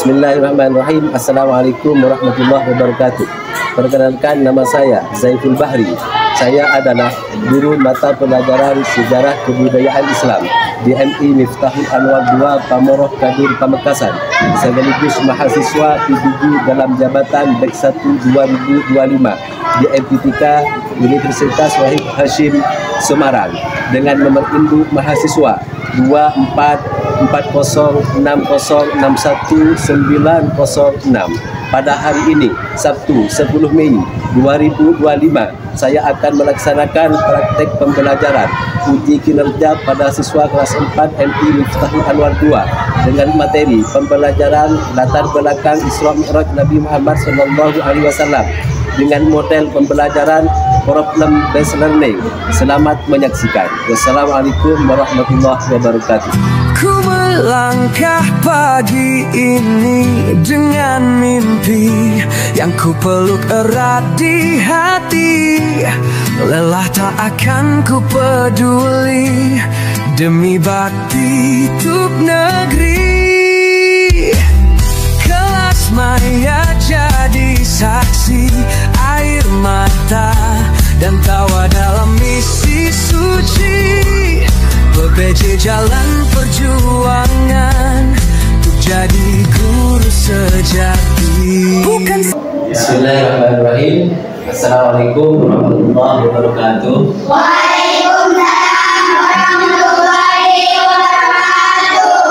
Bismillahirrahmanirrahim. Assalamualaikum warahmatullahi wabarakatuh. Perkenalkan, nama saya Zaiful Bahri. Saya adalah guru mata pelajaran Sejarah Kebudayaan Islam di MI Miftahul Anwar 2 Pamoroh Kadir Pamekasan, sekaligus mahasiswa PPG dalam jabatan Bek 1 2025 di MPTK Universitas Wahid Hashim Semarang dengan nomor induk mahasiswa 24406061910906. Pada hari ini, Sabtu 10 Mei 2025, saya akan melaksanakan praktek pembelajaran uji kinerja pada siswa kelas 4 MI Miftahul Anwar 2 dengan materi pembelajaran latar belakang Isra Mi'raj Nabi Muhammad SAW dengan model pembelajaran problem based learning. Selamat menyaksikan. Wassalamualaikum warahmatullahi wabarakatuh. Ku melangkah pagi ini dengan mimpi yang ku peluk erat di hati. Lelah tak akan ku peduli demi bakti untuk negeri. Kelas maya jadi saksi air mata dan tawa dalam misi suci. PPJ jalan perjuangan untuk jadi guru sejati. Bukan. Bismillahirrahmanirrahim. Assalamualaikum warahmatullahi wabarakatuh. Waalaikumsalam warahmatullahi wabarakatuh.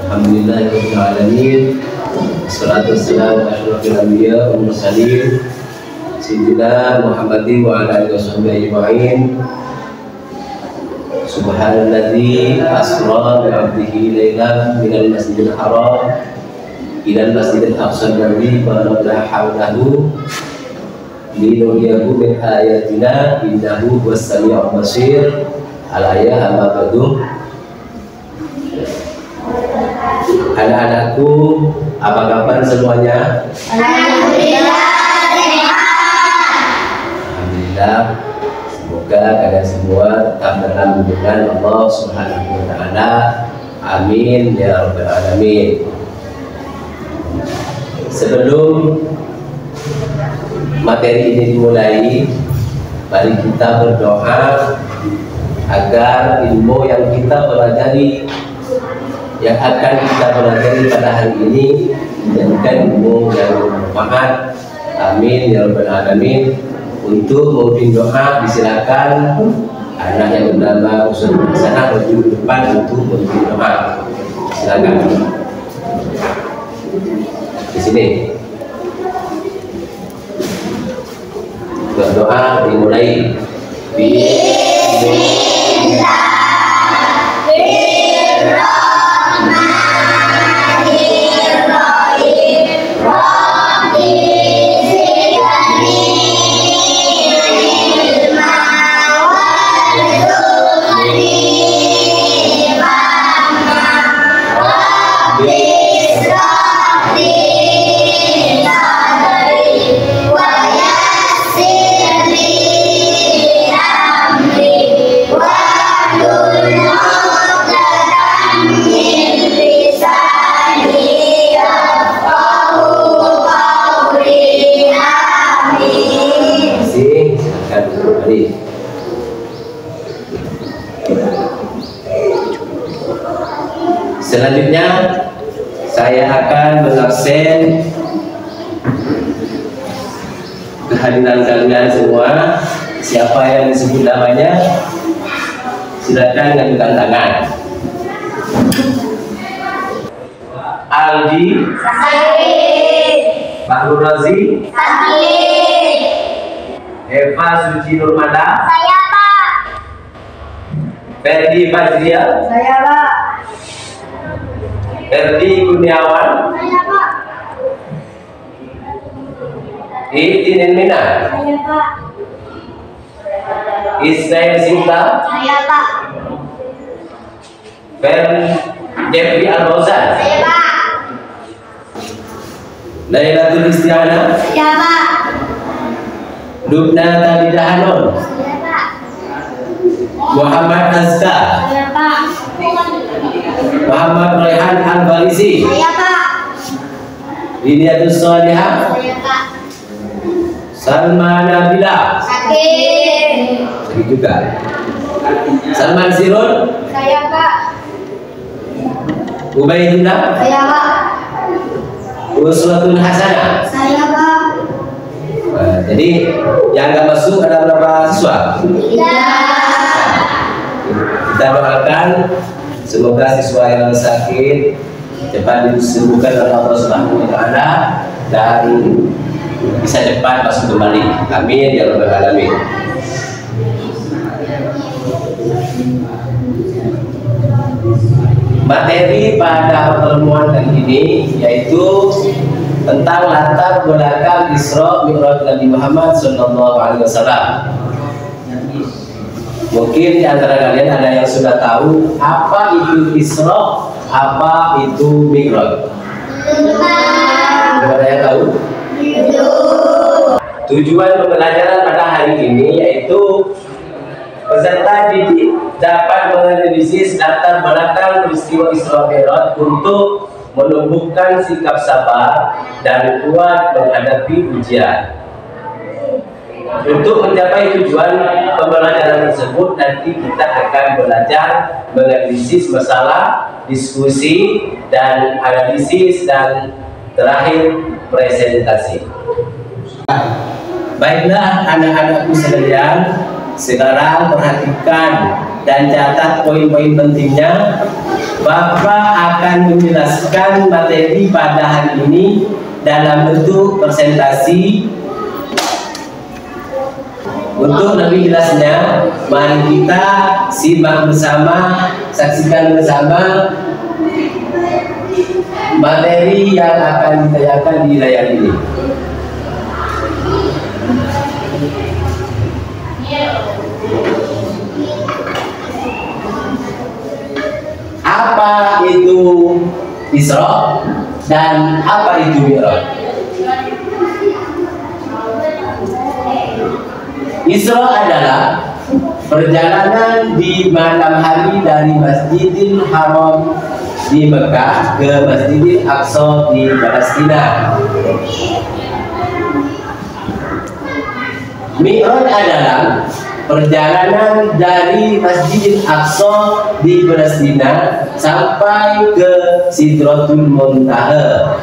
Alhamdulillahirabbil alamin. Wassalatu wassalamu ala asyrofil anbiya wal mursalin sayyidina Muhammadin wa ala alihi washabbihi ajma'in. Subhanalladzi asra bi 'abdihi lailan minal masjidil haram ilal masjidil aqsa alladzi barakna hawlahu linuriyahu min ayatina innahu huwas sami'ul basir. Al-ayah amma ba'du. Anak-anakku, apa kabar semuanya? Alhamdulillah sehat. Alhamdulillah. Semoga kalian semua tetap dalam lindungan Allah Subhanahu wa taala. Amin ya rabbal alamin. Sebelum materi ini dimulai, mari kita berdoa agar ilmu yang kita pelajari, yang akan kita pelajari pada hari ini menjadikan ilmu yang bermanfaat. Amin ya rabbal alamin. Untuk memimpin doa disilakan anak yang bernama Ustaz Hasanah maju depan untuk memimpin doa. Silakan. Di sini. Berdoa dimulai. Bismillah. Selanjutnya saya akan mengabsen kehadiran kalian semua. Siapa yang disebut namanya silakan ngajukan tangan. Aldi, Bahrul Razi, Eva Suci Nurmada, Saya Pak. Ferdi Fazlia, Saya Pak. Ferdi Kurniawan, Saya Pak. Itin Mina, Saya Pak. Ismail Sinta, Saya Pak. Jeffrey Al-Rozan, Saya Pak. Lailatul Istiana, Saya Pak. Lubna Talidah Hanon, Saya Pak. Muhammad Azka, Saya Pak. Muhammad Rehan Al-Balisi, Saya Pak. Riniatus Solihah. Saya Pak. Salma Nabila. Sakit. Sakit juga. Salman Sirun. Saya Pak. Ubaidillah. Saya Pak. Uswatun Hasanah. Saya Pak. Jadi yang nggak masuk ada berapa siswa? Kita doakan semoga siswa yang sakit cepat disembuhkan oleh Allah Subhanahu wa taala dan bisa cepat masuk kembali. Amin ya rabbal alamin. Materi pada pertemuan kali ini yaitu tentang latar belakang Isra Mi'raj Nabi Muhammad SAW. Mungkin di antara kalian ada yang sudah tahu apa itu Isra, apa itu Mi'raj. Ada yang tahu? Tujuan pembelajaran pada hari ini yaitu peserta didik dapat menganalisis latar belakang peristiwa Isra Mi'raj untuk menumbuhkan sikap sabar dan kuat menghadapi ujian. Untuk mencapai tujuan pembelajaran tersebut, nanti kita akan belajar menganalisis masalah, diskusi, dan analisis, dan terakhir presentasi. Baiklah anak-anakku sekalian, sekarang perhatikan dan catat poin-poin pentingnya. Bapak akan menjelaskan materi pada hari ini dalam bentuk presentasi. Untuk lebih jelasnya, mari kita simak bersama, saksikan bersama materi yang akan ditanyakan di layar ini. Apa itu Isra dan apa itu Mi'raj? Isra adalah perjalanan di malam hari dari Masjidil Haram di Mekah ke Masjidil Aqsa di Palestina. Mi'raj adalah perjalanan dari Masjidil Aqsa di Palestina sampai ke Sidratul Muntaha.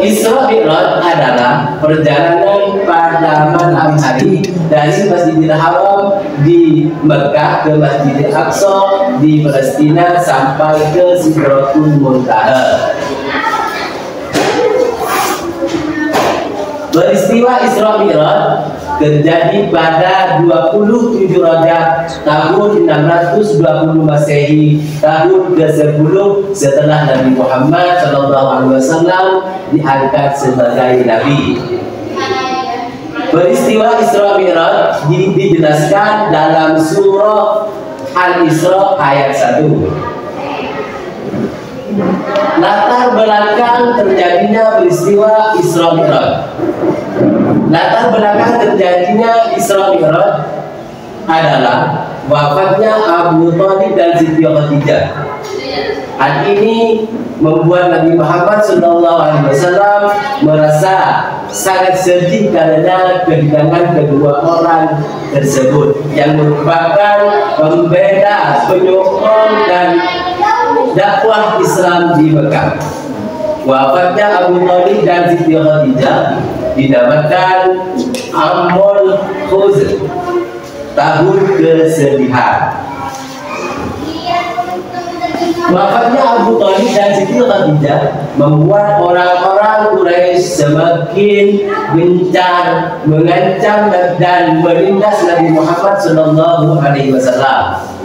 Isra Mi'raj adalah perjalanan pada malam hari dari Masjidil Haram di Mekah ke Masjidil Aqsa di Palestina sampai ke Sidratul Muntaha. Peristiwa Isra Mi'raj terjadi pada 27 Rajab tahun 620 Masehi, tahun ke-10 setelah Nabi Muhammad SAW diangkat sebagai Nabi. Peristiwa Isra Mi'raj dijelaskan dalam surah Al-Isra ayat 1. Latar belakang terjadinya peristiwa Isra Mi'raj. Latar belakang terjadinya Isra Mi'raj adalah wafatnya Abu Thalib dan Siti Khadijah. Hal ini membuat Nabi Muhammad SAW merasa sangat sedih karena kehilangan kedua orang tersebut yang merupakan pembeda, penyokong dan dakwah Islam di Mekah. Wafatnya Abu Thalib dan Siti Khadijah dinamakan Amul Huzn, tahun kesedihan. Wafatnya Abu Thalib dan Siti Khadijah membuat orang-orang Quraisy semakin gencar mengancam dan menindas Nabi Muhammad SAW.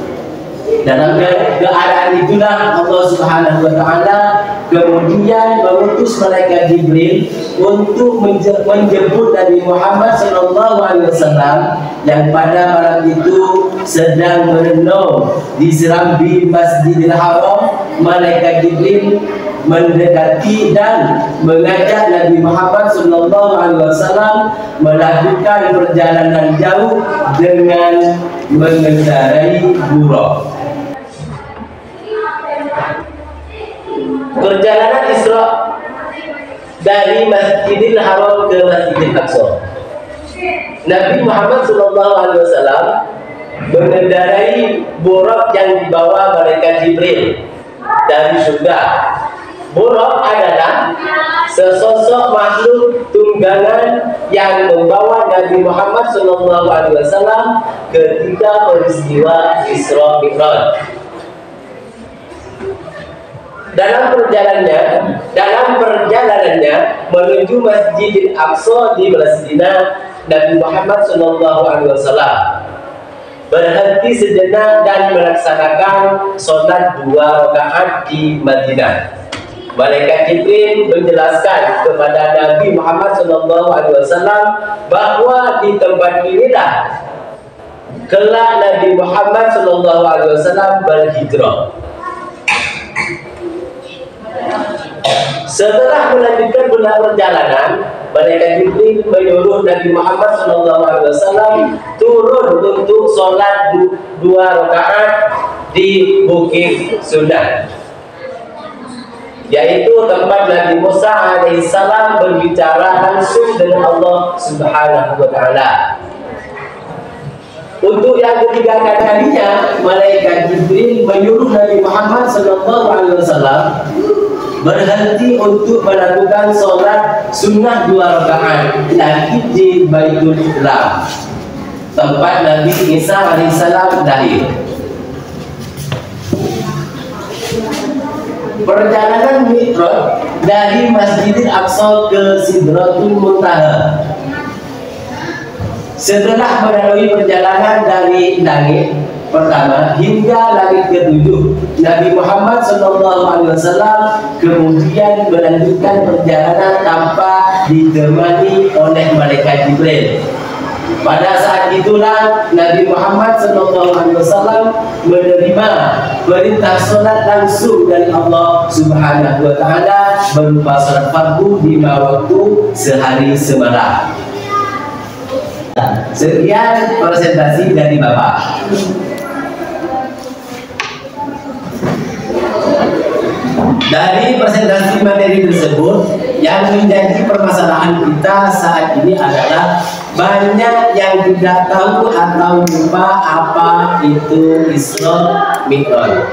Dalam keadaan itulah Allah Subhanahu wa taala kemudian mengutus malaikat Jibril untuk menjemput Nabi Muhammad SAW yang pada malam itu sedang merenung di serambi Masjidil Haram. Malaikat Jibril mendekati dan mengajak Nabi Muhammad SAW melakukan perjalanan jauh dengan mengendarai buraq. perjalanan Isra dari Masjidil Haram ke Masjidil Aqsa. Nabi Muhammad SAW mengendarai buraq yang dibawa malaikat Jibril dari surga. Buraq adalah sesosok makhluk tunggangan yang membawa Nabi Muhammad SAW ketika peristiwa Isra Mi'raj. Dalam perjalanannya menuju Masjidil Aqsa di Palestina, Nabi Muhammad SAW berhenti sejenak dan melaksanakan sholat 2 rakaat di Madinah. Malaikat Jibril menjelaskan kepada Nabi Muhammad SAW bahwa di tempat inilah kelak Nabi Muhammad SAW berhijrah. Setelah melanjutkan perjalanan, malaikat Jibril menyuruh Nabi Muhammad SAW turun untuk sholat 2 rakaat di Bukit Sunan, yaitu tempat Nabi Musa alaihissalam berbicara langsung dengan Allah Subhanahu wa Ta'ala. Untuk yang ketiga kalinya, malaikat Jibril menyuruh Nabi Muhammad SAW berhenti untuk melakukan sholat sunnah 2 rakaat lagi di Baitul Islam, tempat Nabi Isa alaihissalam lahir. Perjalanan Mi'raj dari Masjidil Aqsa ke Sidratul Muntaha. Setelah melalui perjalanan dari langit pertama hingga langit ke-7, Nabi Muhammad SAW kemudian melanjutkan perjalanan tanpa ditemani oleh malaikat Jibril. Pada saat itulah Nabi Muhammad SAW menerima perintah sholat langsung dari Allah Subhanahu wa Ta'ala berupa sholat fardu 5 waktu sehari semalam. Sekian presentasi dari Bapak. Dari presentasi materi tersebut, yang menjadi permasalahan kita saat ini adalah banyak yang tidak tahu atau lupa apa itu Isra Mi'raj.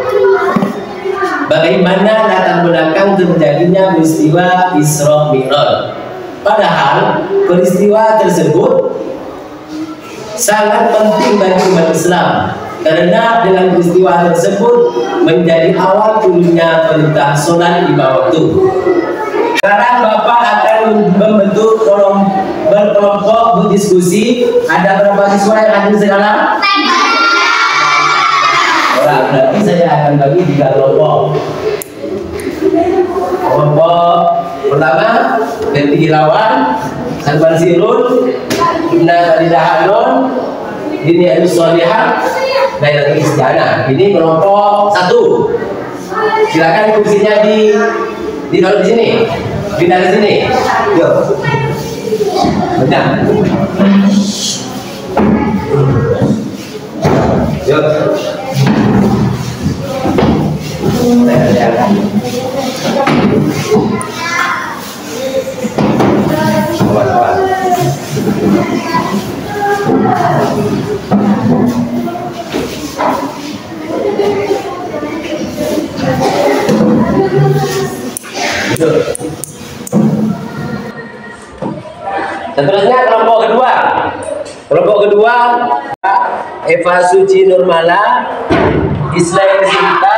Bagaimana latar belakang terjadinya peristiwa Isra Mi'raj? Padahal peristiwa tersebut sangat penting bagi umat Islam, karena dengan peristiwa tersebut menjadi awal turunnya perintah sholat 5 waktu. Sekarang Bapak akan membentuk berkelompok berdiskusi. Ada berapa siswa yang hadir sekarang? Berarti saya akan bagi 3 kelompok. Kelompok pertama, Benti Irawan, Salman Sirun, Ibna Khadidah Hanon, Dini Adus Solihah, Dairah Istiana. Ini kelompok 1. Silakan kursinya ditaruh di sini, pindah ke sini. Yuk, benar. Yuk. Seterusnya kelompok kedua. Kelompok kedua, Eva Suci Nurmala, Ismail Sinta,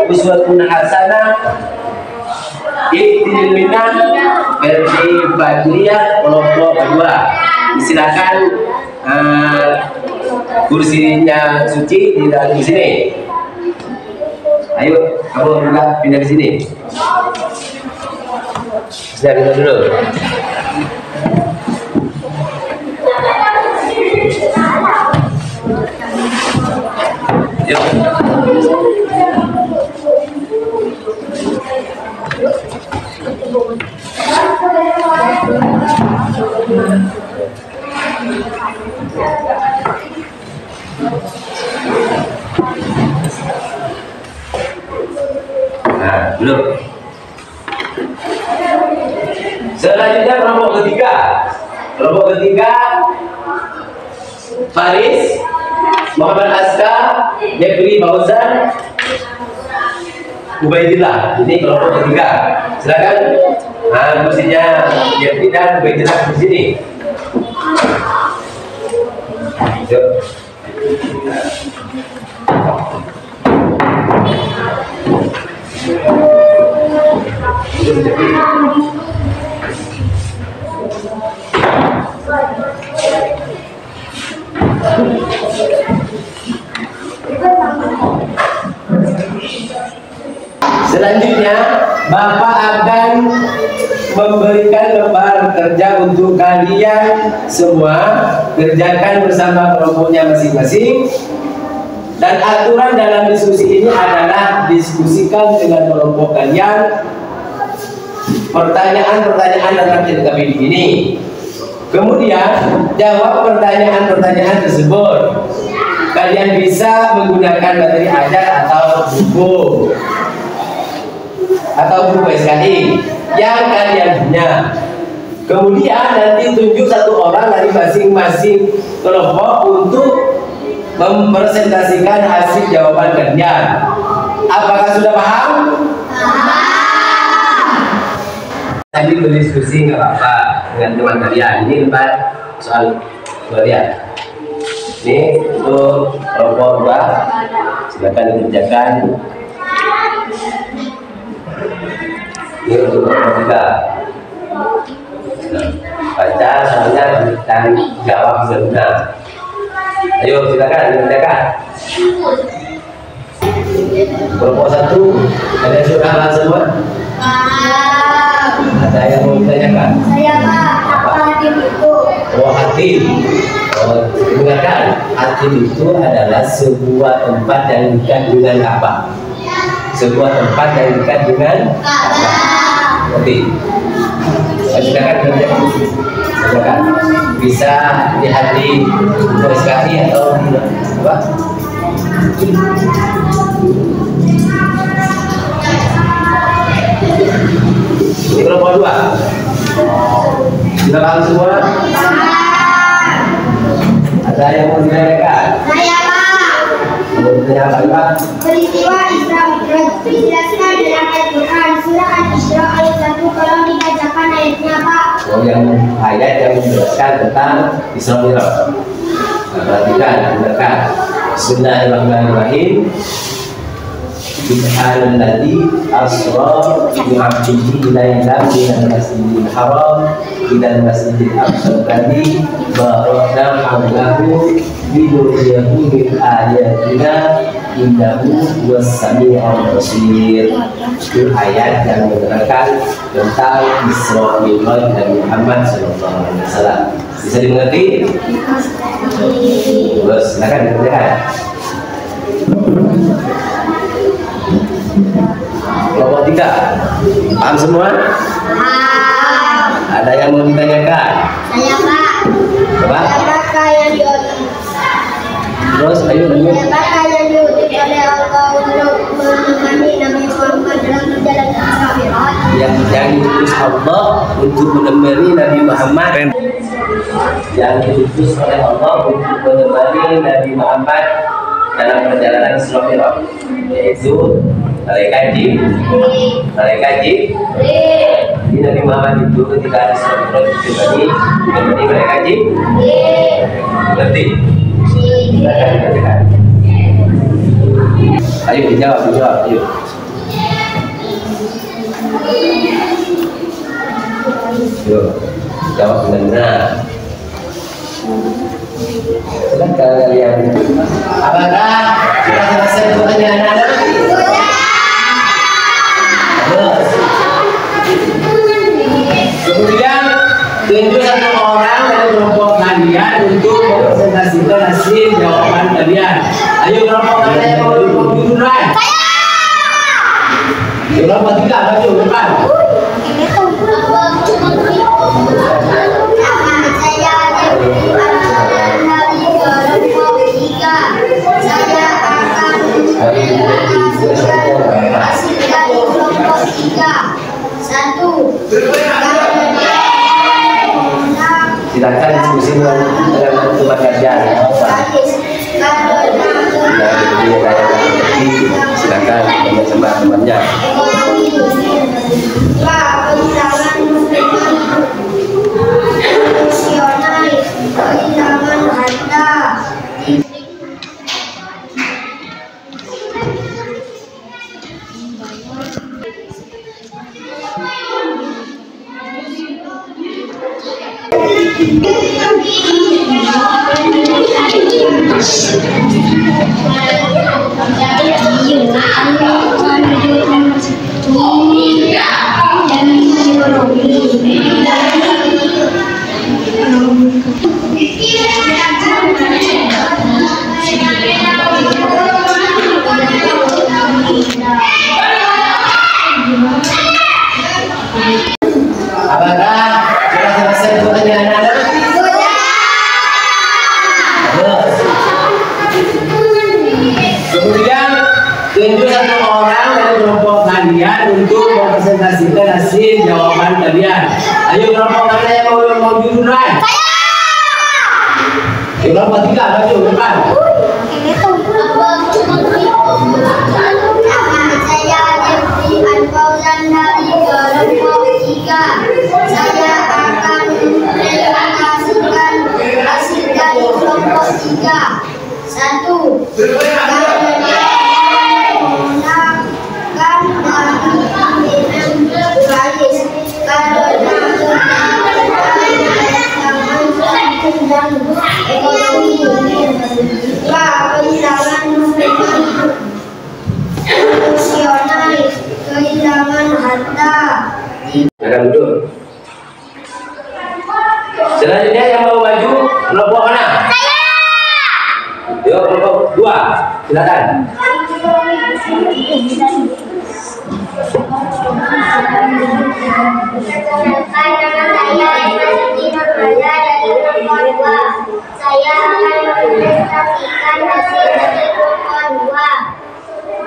Uswatun Hasanah, Ibtil Minan, Ferdi Badriyah. Kelompok kedua, silakan kursinya Suci di sini. Ayo, kamu juga pindah ke sini. Sudah kita dulu. Yuk. Nah, dulu. 3 Faris, Muhammad Aska, Jeffrey Fauzan, Ubaidillah. Ini kelompok ketiga. Silakan. Nah, kursinya Jeffrey dan Ubaidillah di sini. Yuk. Selanjutnya, Bapak akan memberikan lembar kerja untuk kalian semua. Kerjakan bersama kelompoknya masing-masing. Dan aturan dalam diskusi ini adalah diskusikan dengan kelompok kalian pertanyaan-pertanyaan tentang TKBD ini. Kemudian jawab pertanyaan-pertanyaan tersebut. Kalian bisa menggunakan materi ajar atau buku SKI yang kalian punya. Kemudian nanti tunjuk satu orang dari masing-masing kelompok untuk mempresentasikan hasil jawaban kalian. Apakah sudah paham? Tadi berdiskusi nggak apa-apa dengan teman kalian. Ini lembar soal kalian. Ini untuk kelompok 2, silakan dikerjakan. Ini untuk kelompok 3. Nah, baca soalnya dan jawab benar. Ayo silakan dikerjakan. Kelompok 1, ada yang sudah hafal semua? Ada yang mau ditanyakan? Saya Pak, apa hakim itu? Oh, hakim. Oh, dengarkan. Hakim itu adalah sebuah tempat yang dekat dengan apa? Sebuah tempat yang dekat dengan apa? Oke. Silakan kerjakan. Silakan. Bisa di hati SKI atau di apa? Ini kelompok 2. Sudah paham semua? Ada yang mau ditanyakan? Saya Pak. Mau ditanyakan Pak? Peristiwa Isra Mi'raj dijelaskan dalam ayat Quran surah Al-Isra ayat 1. Kalau dibacakan ayatnya Pak. Oh, yang ayat yang menjelaskan tentang Isra Mi'raj. Nah, perhatikan, dengarkan. Bismillahirrahmanirrahim. Subhanalladzi asra bi 'abdihi lailan minal masjidil haram ilal masjidil aqsal ladzi barakna hawlahu linuriyahu min ayatina innahu was-sami'ul basir. Itu ayat yang menerangkan tentang Isra Mi'raj Nabi Muhammad SAW. Bisa dimengerti? Terus silakan dikerjakan. Kelompok 3, paham semua? Ada yang mau ditanyakan? Saya Pak. Coba. Apakah yang Terus ayo lanjut. Apakah yang diutus oleh Allah untuk menemani Nabi Muhammad dalam perjalanan Isra Mi'raj? Yang diutus Allah untuk menemani Nabi Muhammad. Yang diutus oleh Allah untuk menemani Nabi Muhammad dalam perjalanan Isra Mi'raj, yaitu malaikat Jibril. Jadi Nabi Muhammad itu ketika Isra Mi'raj ditemani malaikat Jibril. Ngerti? Silakan dibacakan. Ayo dijawab, ayo. Yuk, jawab benar. Silakan kalian. Apakah sudah selesai pertanyaan Anda? Terus. Kemudian tunjuk satu orang dari kelompok kalian untuk mempresentasikan hasil jawaban kalian. Ayo kelompok kalian yang mau duluan. Kelompok 3 maju depan. Silakan diskusi. Silakan bersama temannya. Apakah sudah selesai pertanyaan anak? Kemudian tunjuk satu orang dari kelompok kalian untuk mempresentasikan hasil jawaban kalian. Ayo kelompok mana yang mau duluan? Kelompok 3 maju depan. Saya Jeffrey Anfauzan dari kelompok 3. Saya akan mempresentasikan hasil dari kelompok 3. 1. Kehilangan harta. Jangan duduk. Selanjutnya yang mau maju kelompok mana? Saya. Yuk kelompok 2, silakan. Saya akan mempresentasikan hasil dari kelompok 2.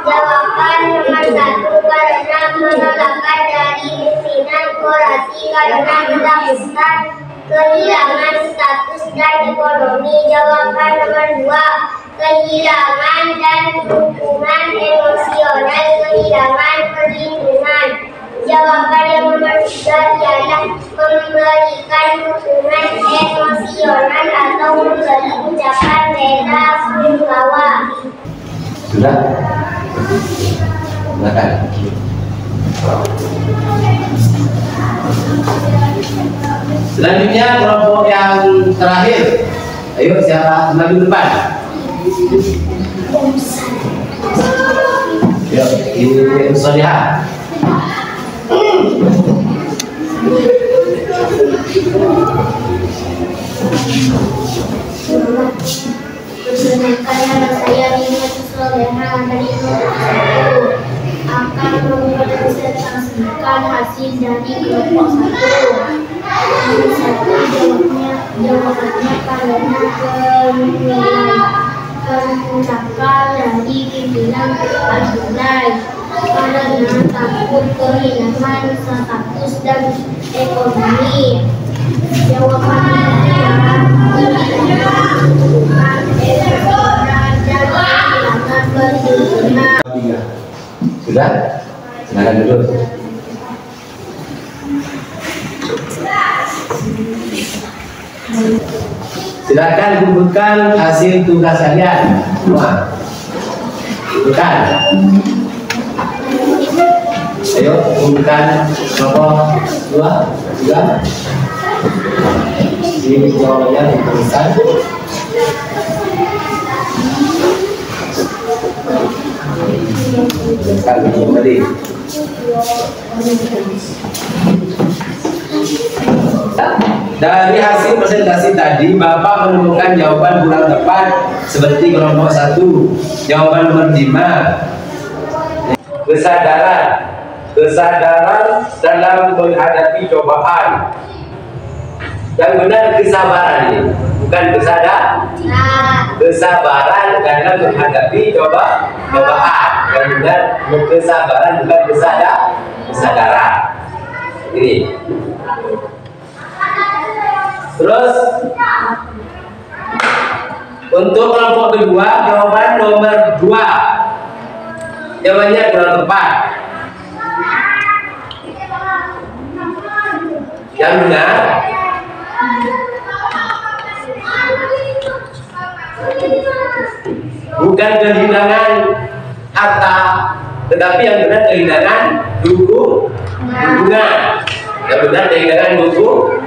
Jawaban nomor 1, karena penolakan dari pimpinan korporasi karena ketakutan kehilangan status dan ekonomi. Jawaban nomor 2, kehilangan dan dukungan emosional, kehilangan perlindungan. Jawaban yang nomor 3 ialah memberikan dukungan emosional atau memberi ucapan bela sungkawa. Sudah? Silakan. Selanjutnya kelompok yang terakhir. Ayo siapa maju depan? Yuk, ini Soliha. Perkenalkan, saya Nina Soleha dari kelompok 1 akan mempresentasikan hasil dari kelompok 1. Jawabannya karena penolakan dari pimpinan Al-Hulai karena takut kehilangan status dan ekonomi. Jawabannya adalah kehilangan emosional dan kehilangan perlindungan. Sudah? Silakan duduk. Silakan kumpulkan hasil tugas kalian semua. Kumpulkan. Ayo kumpulkan kelompok 2, 3. Ini jawabannya dituliskan. Sekali kembali. Dari hasil presentasi tadi, Bapak menemukan jawaban kurang tepat seperti kelompok 1. Jawaban nomor 5. Kesadaran dalam menghadapi cobaan. Yang benar kesabaran ini, bukan kesabaran dalam menghadapi cobaan. Yang benar kesabaran bukan kesadaran. Ini. Terus Untuk kelompok kedua, jawaban nomor 2. Jawabannya kurang tepat. Yang benar bukan kehilangan harta, tetapi yang benar kehilangan dukungan. Yang benar kehilangan dukungan.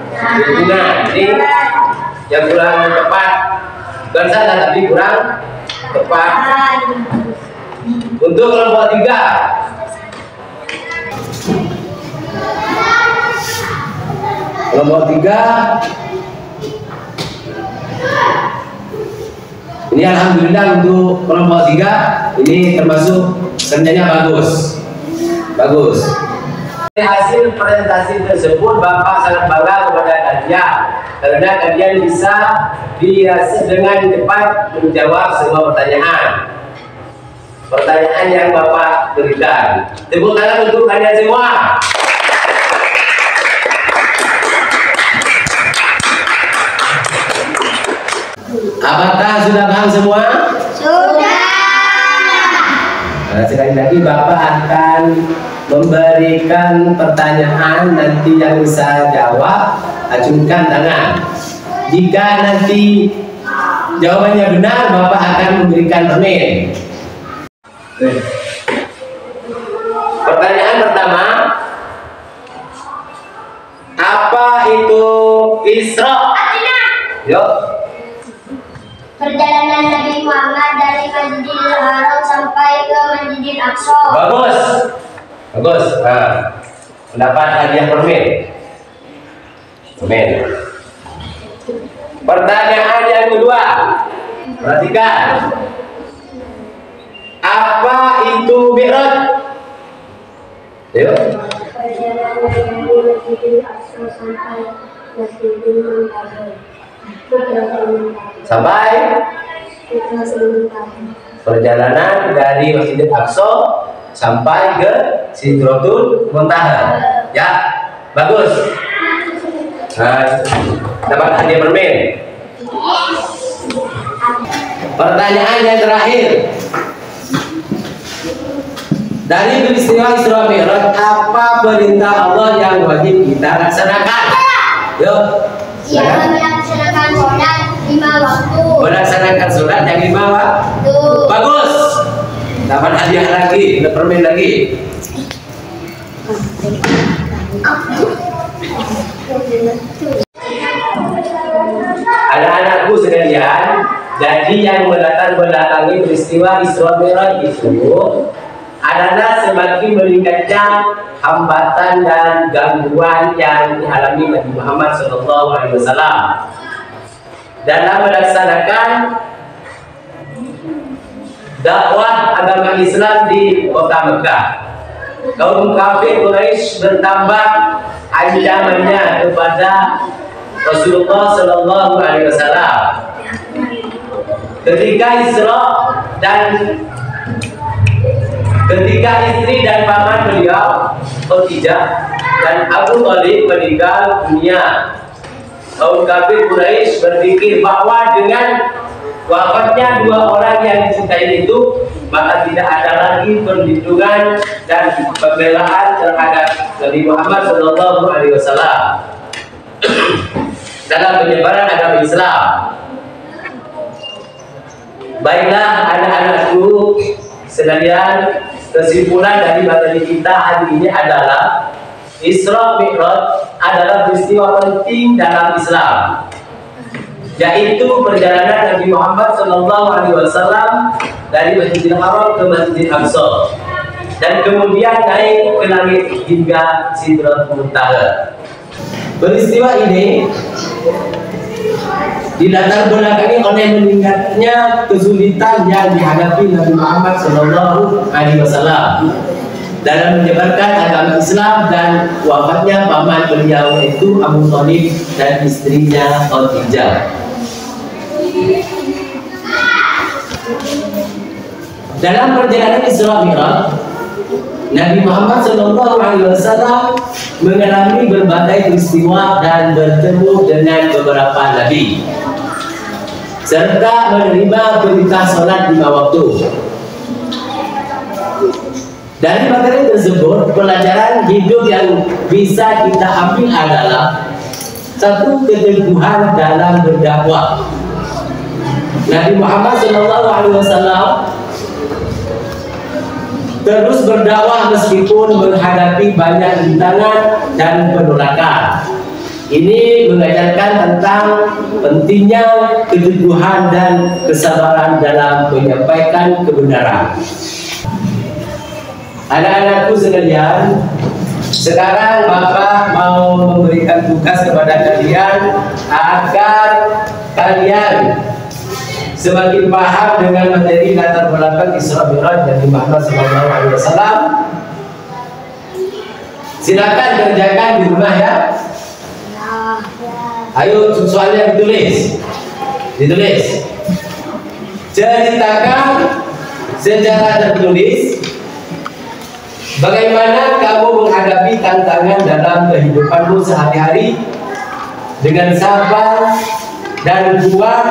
Ini yang kurang tepat. Bukan salah, tapi kurang tepat. Untuk kelompok 3, kelompok 3 ini alhamdulillah untuk kelompok 3 ini termasuk kerjanya bagus. Hasil presentasi tersebut Bapak sangat bangga kepada kalian karena kalian bisa dengan cepat menjawab semua pertanyaan yang Bapak berikan. Tepuk tangan untuk kalian semua. Apakah sudah paham semua? Sudah. Nah, sekali lagi Bapak akan memberikan pertanyaan, nanti yang bisa jawab acungkan tangan. Jika nanti jawabannya benar, Bapak akan memberikan permen. Pertanyaan pertama, apa itu Isra? Yuk. Perjalanan Nabi Muhammad dari Masjidil Haram sampai ke Masjidil Aqsa. Bagus. Mendapat hadiah permen. Pertanyaan yang kedua, perhatikan. Apa itu Mi'raj? Yuk. Perjalanan dari Masjidil Aqsa sampai Masjidil Haram. Perjalanan dari Masjidil Aqsa sampai ke Sidratul Muntaha. Ya, bagus. Nah, dapat hadiah permen. Pertanyaan yang terakhir. Dari peristiwa Isra Mi'raj, apa perintah Allah yang wajib kita laksanakan? Yuk. Ya, melaksanakan sholat 5 waktu. Melaksanakan sholat yang 5 waktu. Bagus. Dapat hadiah lagi, ada permen lagi. Anak-anakku sekalian, jadi yang melatar belakangi peristiwa Isra Mi'raj itu adalah semakin meningkatnya hambatan dan gangguan yang dialami Nabi Muhammad SAW dalam melaksanakan dakwah agama Islam di kota Mekah. Kaum kafir Quraisy bertambah ancamannya kepada Rasulullah SAW. Ketika istri dan paman beliau Khadijah dan Abu Thalib meninggal dunia, kaum kafir Quraisy berpikir bahwa dengan wafatnya 2 orang yang dicintai itu, maka tidak ada lagi perlindungan dan pembelaan terhadap Nabi Muhammad SAW dalam penyebaran agama Islam. Baiklah anak-anakku sekalian, kesimpulan dari materi kita hari ini adalah Isra Mi'raj adalah peristiwa penting dalam Islam, yaitu perjalanan Nabi Muhammad SAW dari Masjidil Haram ke Masjidil Aqsa dan kemudian naik ke langit hingga Sidratul Muntaha. Peristiwa ini dilatar belakangi oleh meningkatnya kesulitan yang dihadapi Nabi Muhammad SAW dalam menyebarkan agama Islam dan wafatnya paman beliau yaitu Abu Thalib dan istrinya Khadijah. Dalam perjalanan Isra Mi'raj, Nabi Muhammad SAW mengalami berbagai peristiwa dan bertemu dengan beberapa nabi. serta menerima perintah sholat 5 waktu. Dari materi tersebut, pelajaran hidup yang bisa kita ambil adalah satu, keteguhan dalam berdakwah. Nabi Muhammad SAW terus berdakwah meskipun menghadapi banyak rintangan dan penolakan. Ini mengajarkan tentang pentingnya keteguhan dan kesabaran dalam menyampaikan kebenaran. Anak-anakku sekalian, sekarang Bapak mau memberikan tugas kepada kalian agar kalian semakin paham dengan materi latar belakang Isra Mi'raj Nabi Muhammad SAW. Silakan kerjakan di rumah ya. Ayo soalnya ditulis. Ceritakan secara tertulis bagaimana kamu menghadapi tantangan dalam kehidupanmu sehari-hari dengan sabar dan kuat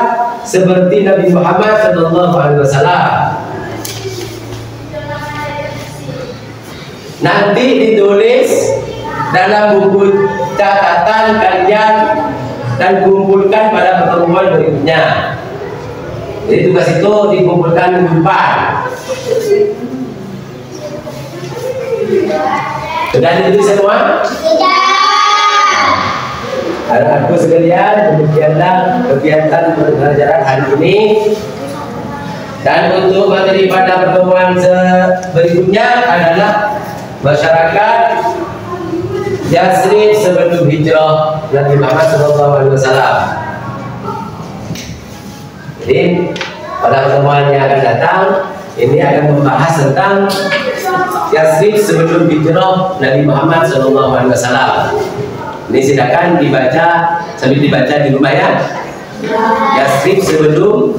seperti Nabi Muhammad SAW. Nanti ditulis dalam buku catatan kalian dan kumpulkan pada pertemuan berikutnya. Jadi tugas itu dikumpulkan minggu depan. Sudah ditulis semua? Anak-anakku sekalian, demikianlah kegiatan pembelajaran hari ini. Dan untuk materi pada pertemuan berikutnya adalah masyarakat Yasrib sebelum hijrah Nabi Muhammad SAW. Jadi pada pertemuan yang akan datang ini akan membahas tentang Yasrib sebelum hijrah Nabi Muhammad SAW. Ini silakan dibaca sambil dibaca di rumah ya. Yasrib sebelum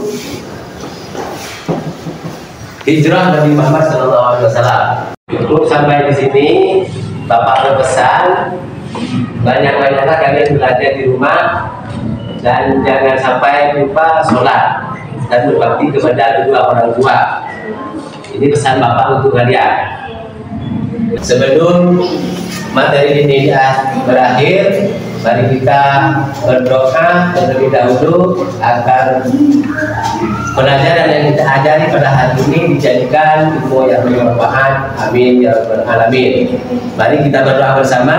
hijrah Nabi Muhammad SAW. Cukup sampai di sini. Bapak berpesan banyak-banyaklah kalian belajar di rumah dan jangan sampai lupa sholat dan berbakti kepada kedua orang tua. Ini pesan Bapak untuk kalian. Sebelum materi ini berakhir, mari kita berdoa terlebih dahulu agar pelajaran yang kita ajari pada hari ini dijadikan ilmu yang bermanfaat. Amin ya rabbal alamin. Mari kita berdoa bersama.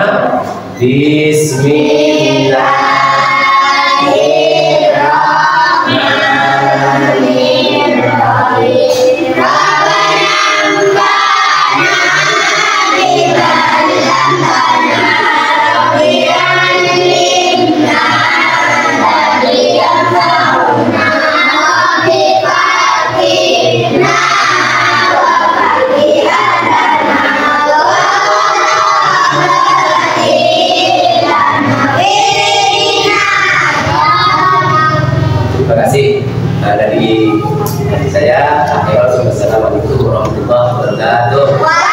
Terima kasih dari saya. Assalamualaikum warahmatullahi wabarakatuh.